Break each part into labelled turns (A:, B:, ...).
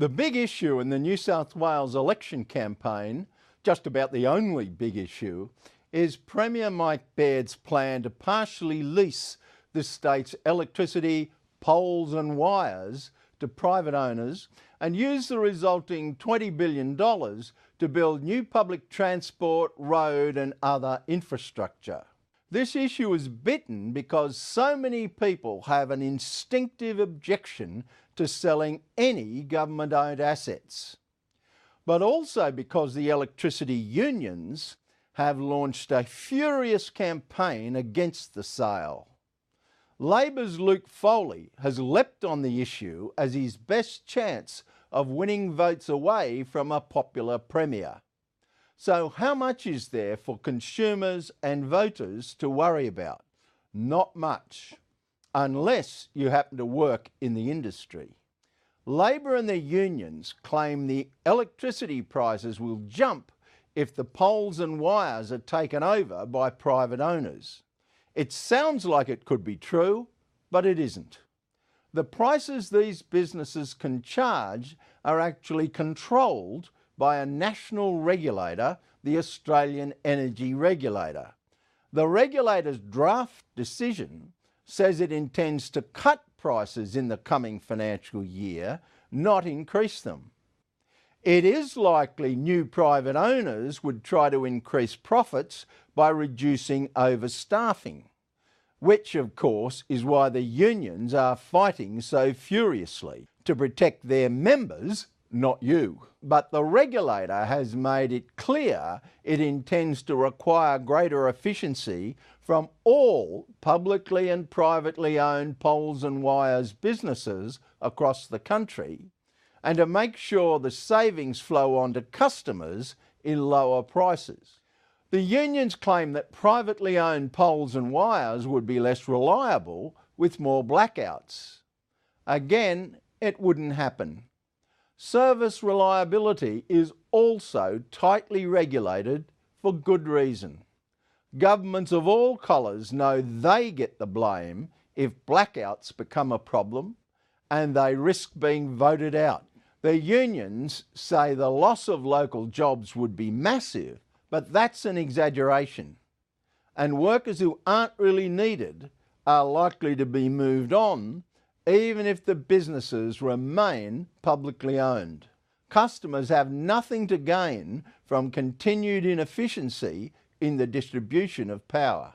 A: The big issue in the New South Wales election campaign, just about the only big issue, is Premier Mike Baird's plan to partially lease the state's electricity, poles and wires to private owners and use the resulting $20 billion to build new public transport, road and other infrastructure. This issue is bitten because so many people have an instinctive objection to selling any government-owned assets, but also because the electricity unions have launched a furious campaign against the sale. Labor's Luke Foley has leapt on the issue as his best chance of winning votes away from a popular premier. So how much is there for consumers and voters to worry about? Not much, unless you happen to work in the industry. Labor and the unions claim the electricity prices will jump if the poles and wires are taken over by private owners. It sounds like it could be true, but it isn't. The prices these businesses can charge are actually controlled by a national regulator, the Australian Energy Regulator. The regulator's draft decision says it intends to cut prices in the coming financial year, not increase them. It is likely new private owners would try to increase profits by reducing overstaffing, which of course is why the unions are fighting so furiously to protect their members, not you. But the regulator has made it clear it intends to require greater efficiency from all publicly and privately owned poles and wires businesses across the country, and to make sure the savings flow on to customers in lower prices. The unions claim that privately owned poles and wires would be less reliable with more blackouts. Again, it wouldn't happen. Service reliability is also tightly regulated for good reason. Governments of all colours know they get the blame if blackouts become a problem, and they risk being voted out. The unions say the loss of local jobs would be massive, but that's an exaggeration. And workers who aren't really needed are likely to be moved on, even if the businesses remain publicly owned. Customers have nothing to gain from continued inefficiency in the distribution of power.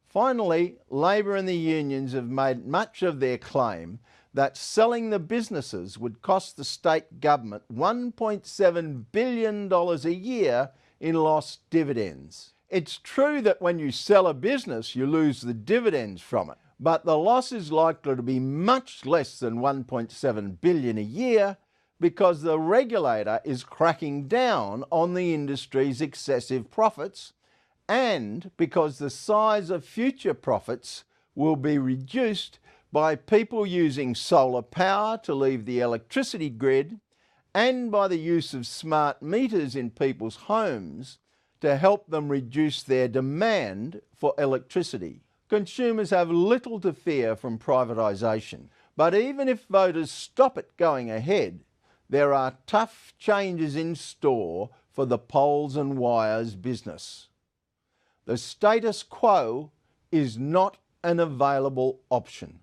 A: Finally, Labor and the unions have made much of their claim that selling the businesses would cost the state government $1.7 billion a year in lost dividends. It's true that when you sell a business, you lose the dividends from it, but the loss is likely to be much less than $1.7 billion a year because the regulator is cracking down on the industry's excessive profits and because the size of future profits will be reduced by people using solar power to leave the electricity grid and by the use of smart meters in people's homes to help them reduce their demand for electricity. Consumers have little to fear from privatisation, but even if voters stop it going ahead, there are tough changes in store for the poles and wires business. The status quo is not an available option.